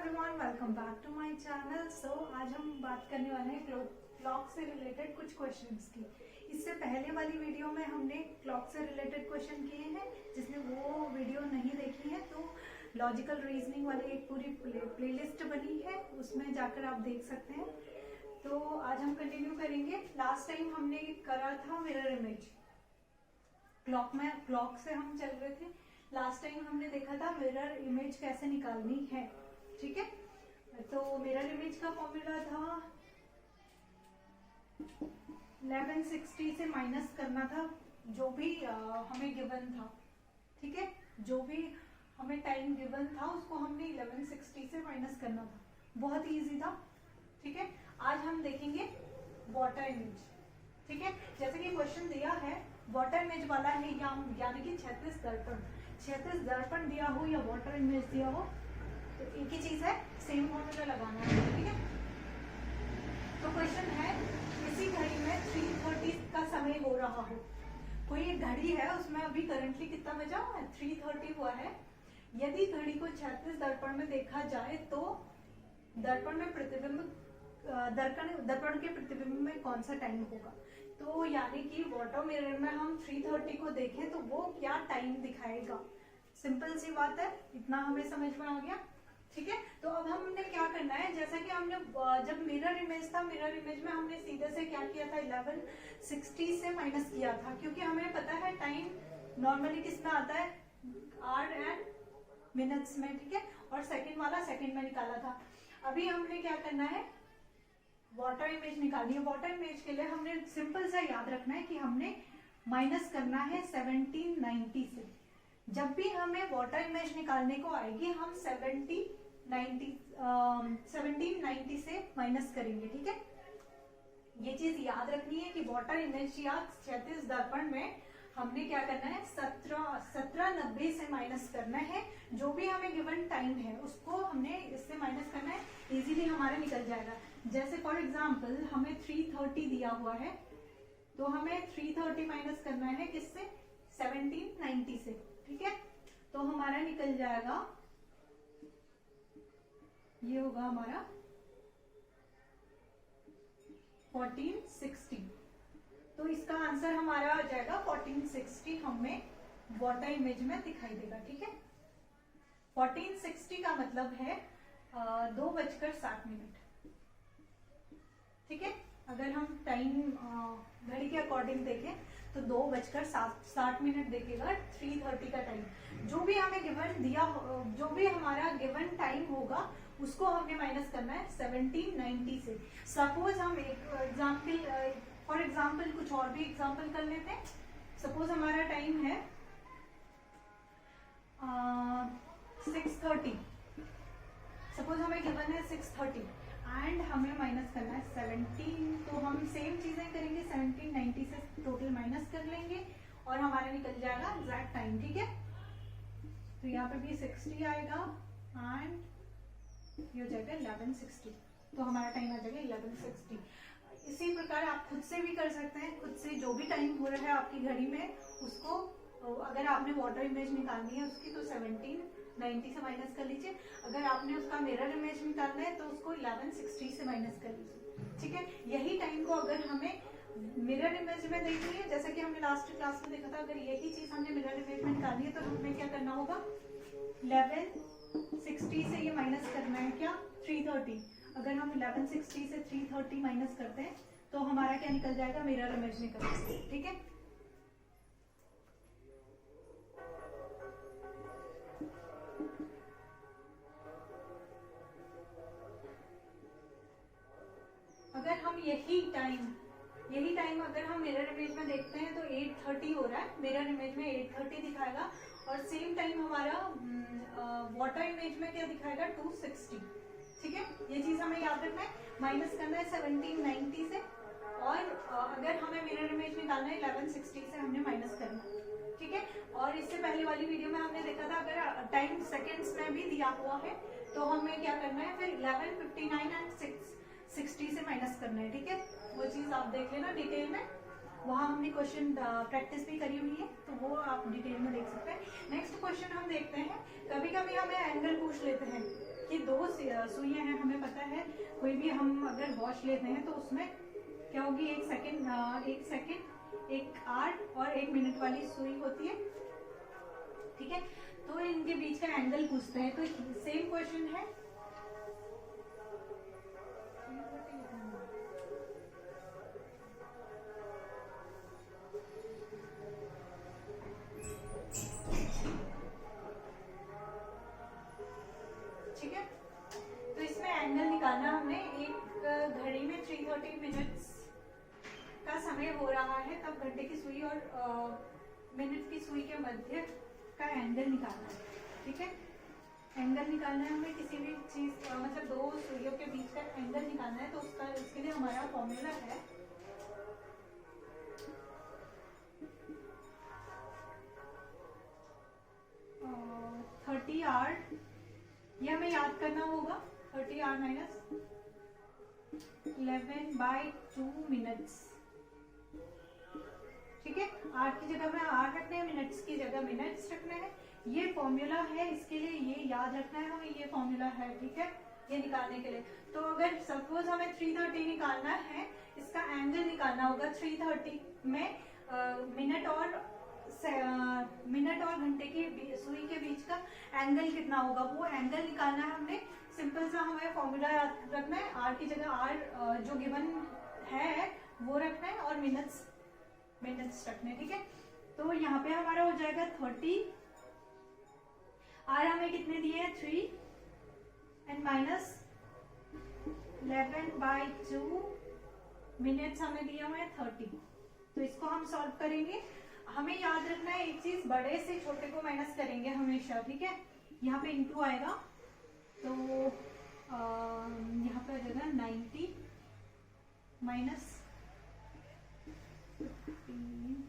Everyone, welcome back to my channel. So आज हम बात करने वाले हैं क्लॉक से रिलेटेड कुछ क्वेश्चंस की। इससे पहले वाली वीडियो में हमने क्लॉक से रिलेटेड क्वेश्चन किए हैं। जिसने वो वीडियो नहीं देखी है तो लॉजिकल रीजनिंग वाली एक पूरी प्लेलिस्ट बनी है, उसमें जाकर आप देख सकते हैं। तो आज हम कंटिन्यू करेंगे। लास्ट टाइम हमने करा था मिरर इमेज। क्लॉक से हम चल रहे थे। लास्ट टाइम हमने देखा था मिरर इमेज कैसे निकालनी है। ठीक है, तो मिरर इमेज का फॉर्मूला था 1160 से माइनस करना था जो भी हमें गिवन था। ठीक है, जो भी हमें टाइम गिवन था उसको हमने 1160 से माइनस करना था। बहुत इजी था। ठीक है, आज हम देखेंगे वाटर इमेज। ठीक है, जैसे कि क्वेश्चन दिया है वाटर इमेज वाला है, यानी कि क्षैतिज दर्पण दिया हो या वाटर इमेज दिया हो तो एक ही चीज है, सेम फॉर्मूला लगाना है। ठीक है, तो क्वेश्चन है इसी घड़ी में 3:30 का समय हो रहा हो। कोई एक घड़ी है, उसमें अभी करंटली कितना बजा हुआ है, 3:30 हुआ है। यदि घड़ी को क्षैतिज दर्पण में देखा जाए तो दर्पण में प्रतिबिंब दर्पण के प्रतिबिंब में कौन सा टाइम होगा। तो यानी कि वाटर मिरर में हम 3:30 को देखें तो वो क्या टाइम दिखाएगा। सिंपल सी बात है, इतना हमें समझ में आ गया। ठीक है, तो अब हमने क्या करना है, जैसा कि हमने जब मिरर इमेज था, मिरर इमेज में हमने सीधे से क्या किया था, 1160 से माइनस किया था, क्योंकि हमें पता है टाइम नॉर्मली किसमें आता है, आवर एंड मिनट्स में। ठीक है, और सेकंड वाला सेकंड में निकाला था। अभी हमने क्या करना है, वाटर इमेज निकालनी है। वाटर इमेज के लिए हमने सिंपल सा याद रखना है कि हमने माइनस करना है 1790 से। जब भी हमें वाटर इमेज निकालने को आएगी हम 1790 से माइनस करेंगे। ठीक है, ये चीज याद रखनी है कि वाटर इमेज या क्षैतिज दर्पण में हमने क्या करना है, 1790 से माइनस करना है। जो भी हमें गिवन टाइम है उसको हमने इससे माइनस करना है, इजीली हमारा निकल जाएगा। जैसे फॉर एग्जांपल हमें 3:30 दिया हुआ है, तो हमें 3:30 माइनस करना है किससे, 1790 से। ठीक है, तो हमारा निकल जाएगा, ये होगा हमारा 1460। तो इसका आंसर हमारा आ जाएगा 1460, हमें वाटर इमेज में दिखाई देगा। ठीक है, 1460 का मतलब है 2:60। ठीक है, अगर हम टाइम घड़ी के अकॉर्डिंग देखें तो 2:60 देखेगा 3:30 का टाइम। जो भी हमें गिवन दिया, जो भी हमारा गिवन टाइम होगा उसको हमने माइनस करना है 1790 से। सपोज हम एक एग्जाम्पल, फॉर एग्जाम्पल कुछ और भी एग्जाम्पल कर लेते हैं। सपोज हमारा टाइम है 6:30। सपोज हमें गिवन है 6:30 एंड हमें माइनस करना है 17। तो हम सेम चीजें करेंगे, 1790 से टोटल माइनस कर लेंगे और हमारा निकल जाएगा एग्जैक्ट टाइम। ठीक है, तो यहाँ पे भी 60 आएगा एंड ये हो जाएगा 1160। तो हमारा टाइम आ जाएगा 1160। इसी प्रकार आप खुद से भी कर सकते हैं। खुद से जो भी टाइम हो रहा है आपकी घड़ी में उसको, अगर आपने वाटर इमेज निकालनी है उसकी तो 1790 से माइनस कर लीजिए। अगर आपने उसका मिरर इमेज निकालना है तो उसको 1160 से माइनस कर लीजिए। ठीक है, यही टाइम को अगर हमें मिरर इमेज में देखनी है, जैसा कि हमने लास्ट क्लास में देखा था, अगर यही चीज हमने मिरर इमेज में निकालनी है तो हमें क्या करना होगा, 1160 से ये माइनस करना है क्या, 3:30। अगर हम 1160 से 3:30 माइनस करते हैं तो हमारा क्या निकल जाएगा, मिरर इमेज निकल जाएगा। ठीक है, अगर हम यही टाइम अगर हम मिरर इमेज में देखते हैं तो 8:30 हो रहा है, मिरर इमेज में 8:30 दिखाएगा और सेम टाइम हमारा वाटर इमेज में क्या दिखाएगा, 2:60। ठीक है, ये चीज हमें याद रखना है। माइनस करना है 1790 से और अगर हमें मिरर इमेज निकालना है 1160 से हमने माइनस करना है। ठीक है, और इससे पहले वाली वीडियो में हमने देखा था अगर टाइम सेकेंड्स में भी दिया हुआ है तो हमें क्या करना है, फिर 11:59 एंड 60 से माइनस करना है। ठीक है, वो चीज आप देख लेना डिटेल में, वहां हमने क्वेश्चन प्रैक्टिस भी करी हुई है तो वो आप डिटेल में देख सकते हैं। नेक्स्ट क्वेश्चन हम देखते हैं, कभी कभी हमें एंगल पूछ लेते हैं कि दो सुइयां हैं, हमें पता है कोई भी हम अगर वॉश लेते हैं तो उसमें क्या होगी, 1 सेकेंड 1 आवर और 1 मिनट वाली सुई होती है, ठीक है। तो इनके बीच का एंगल पूछते हैं, तो सेम क्वेश्चन है। ठीक है, तो इसमें एंगल निकालना हमने, एक घड़ी में 330 मिनट्स का समय हो रहा है, तब घंटे की सुई और मिनट की सुई के मध्य का एंगल निकालना है, ठीक है। एंगल निकालना है हमें किसी भी चीज मतलब दो सुइयों के बीच का एंगल निकालना है, तो उसके लिए हमारा फॉर्मूला है uh, 30R, ये हमें याद करना होगा, 30R माइनस 11/2 मिनट्स, ठीक है। आर की जगह में आर रखना है, मिनट्स की जगह मिनट्स रखना है, ये फॉर्मूला है, इसके लिए ये याद रखना है हमें, ये फॉर्मूला है, ठीक है, ये निकालने के लिए। तो अगर सपोज हमें 330 निकालना है, इसका एंगल निकालना होगा 330 में मिनट और घंटे की सुई के बीच का एंगल कितना होगा, वो एंगल निकालना है हमने। सिंपल सा हमें फॉर्मूला याद रखना है, आर की जगह आर जो गिवन है वो रखना है और मिनट्स रखने, ठीक है। तो यहाँ पे हमारा हो जाएगा 30, आर हमें कितने दिए हैं 3 एंड माइनस 11/2 मिनट्स हमें दिया हुआ है 30। तो इसको हम सॉल्व करेंगे। हमें याद रखना है एक चीज, बड़े से छोटे को माइनस करेंगे हमेशा, ठीक है। यहाँ पे इंटू आएगा, तो यहाँ पे आ जाएगा 90 माइनस 15।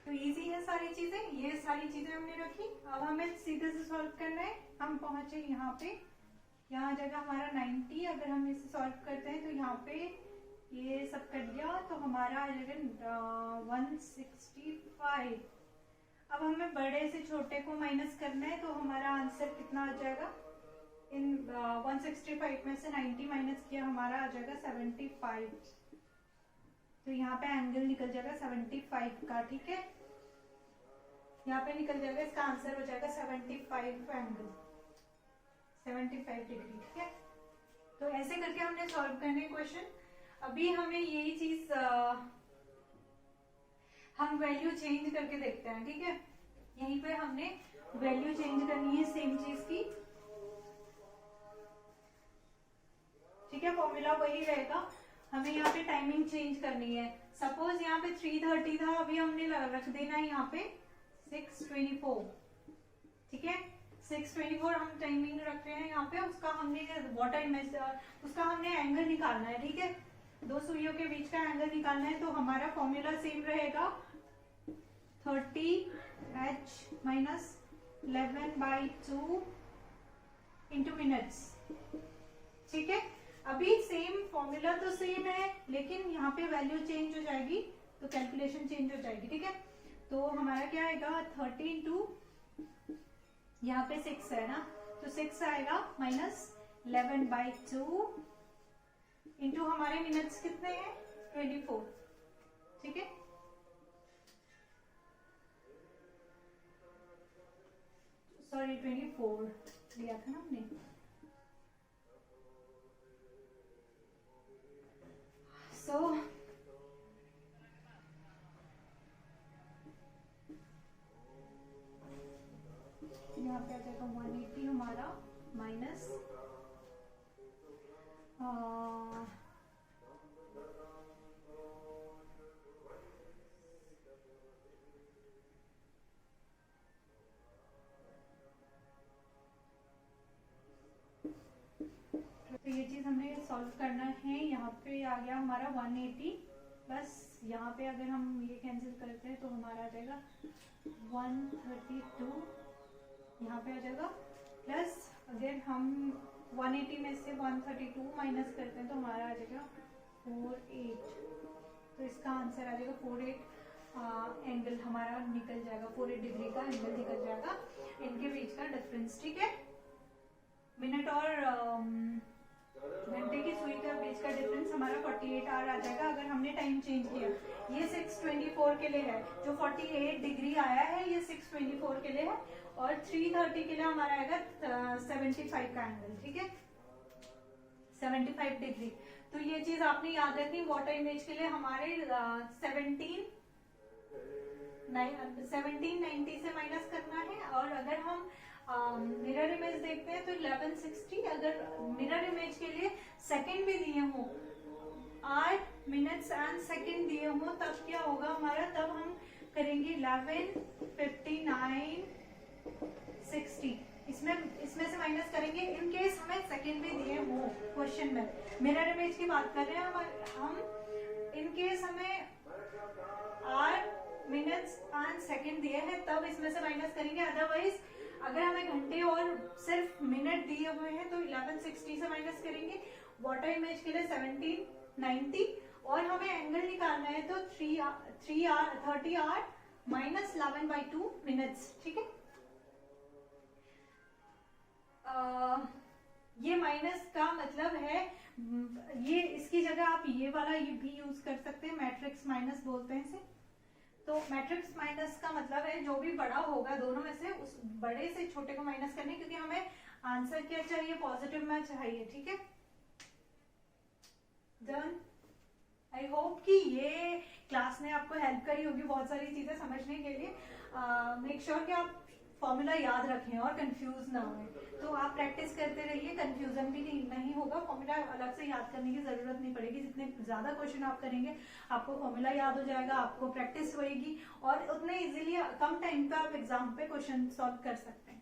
तो इजी है सारी चीजें, ये सारी चीजें हमने रखी। अब हमें सीधे से सॉल्व करना है। हम पहुंचे यहाँ पे, यहाँ आ जाएगा हमारा 90। अगर हम इसे सॉल्व करते हैं तो यहाँ पे ये सब कट गया, तो हमारा आ जाएगा 165। अब हमें बड़े से छोटे को माइनस करना है, तो हमारा आंसर कितना आ जाएगा, इन 165 में से 90 माइनस किया, हमारा आ जाएगा 75। तो यहाँ पे एंगल निकल जाएगा 75 का, ठीक है, यहाँ पे निकल जाएगा, इसका आंसर हो जाएगा 75 एंगल 75 डिग्री, ठीक है। तो ऐसे करके हमने सॉल्व करने क्वेश्चन। अभी हमें यही चीज हम वैल्यू चेंज करके देखते हैं, ठीक है। यहीं पे हमने वैल्यू चेंज करनी है सेम चीज की, ठीक है। फॉर्मूला वही रहेगा, हमें यहाँ पे टाइमिंग चेंज करनी है। सपोज यहाँ पे 330 था, अभी हमने रख देना है यहाँ पे 624, ठीक है। 624 हम टाइमिंग रख रहे हैं यहाँ पे, उसका हमने उसका हमने एंगल निकालना है, ठीक है। दो सुइयों के बीच का एंगल निकालना है, तो हमारा फॉर्मूला सेम रहेगा 30H माइनस 11/2 इंटू मिनट्स, ठीक है। अभी सेम फॉर्मूला तो सेम है, लेकिन यहाँ पे वैल्यू चेंज हो जाएगी, तो कैलकुलेशन चेंज हो जाएगी, ठीक है। तो हमारा क्या आएगा 30 इंटू यहाँ पे 6 है ना, तो 6 आएगा माइनस 11/2 इंटू हमारे मिनट्स कितने हैं 24, ठीक है। सॉरी 24 लिया था ना हमने। सो यहाँ पे आ जाएगा 180 हमारा माइनस तो ये चीज हमने सॉल्व करना है। यहाँ पे आ गया हमारा 180 प्लस, यहाँ पे अगर हम ये कैंसिल करते हैं तो हमारा आ जाएगा 132, यहाँ पे आ जाएगा प्लस, अगर हम 180 में से 132 माइनस करते हैं तो हमारा आ जाएगा 48। तो इसका आंसर आ जाएगा 48 एंगल हमारा निकल जाएगा, 48 डिग्री का एंगल निकल जाएगा इनके बीच का डिफरेंस, ठीक है। और घंटे की सुई का बीच का डिफरेंस हमारा 48 आवर आ जाएगा अगर हमने टाइम चेंज किया। ये 624 के लिए है, जो 48 डिग्री आया है ये 624 के लिए है, और 330 के लिए हमारा आएगा 75 का एंगल, ठीक है, 75 डिग्री। तो ये चीज आपने याद रखनी। वाटर इमेज के लिए हमारे 1790 से माइनस करना है, और अगर हम मिरर इमेज देखते हैं तो 1160। अगर मिरर इमेज के लिए सेकंड भी दिए हों, आवर मिनट्स एंड सेकंड दिए हों, तब क्या होगा हमारा, तब हम करेंगे 11:59:60। इसमें से माइनस करेंगे इन केस हमें सेकंड भी दिए हो क्वेश्चन में। मिरर इमेज की बात कर रहे हैं हम इन केस हमें आवर मिनट्स एंड सेकंड दिए हैं तब इसमें से माइनस करेंगे। अदरवाइज अगर हमें घंटे और सिर्फ मिनट दिए हुए हैं तो 1160 से माइनस करेंगे। वाटर इमेज के लिए 1790, और हमें एंगल निकालना है तो 30 आवर माइनस 11/2 मिनट्स, ठीक है। ये माइनस का मतलब है, ये इसकी जगह आप ये वाला ये भी यूज कर सकते हैं, मैट्रिक्स माइनस बोलते हैं इसे। तो मैट्रिक्स माइनस का मतलब है जो भी बड़ा होगा दोनों में से उस बड़े से छोटे को माइनस करने, क्योंकि हमें आंसर क्या चाहिए, पॉजिटिव में चाहिए, ठीक है। डन। आई होप कि ये क्लास ने आपको हेल्प करी होगी बहुत सारी चीजें समझने के लिए। मेक श्योर कि आप फॉर्मूला याद रखें और कंफ्यूज ना हो। तो आप प्रैक्टिस करते रहिए, कंफ्यूजन भी नहीं होगा। फॉर्मूला अलग से याद करने की जरूरत नहीं पड़ेगी। जितने ज्यादा क्वेश्चन आप करेंगे आपको फॉर्मूला याद हो जाएगा, आपको प्रैक्टिस होएगी, और उतने इजीली कम टाइम पे आप एग्जाम पे क्वेश्चन सॉल्व कर सकते हैं।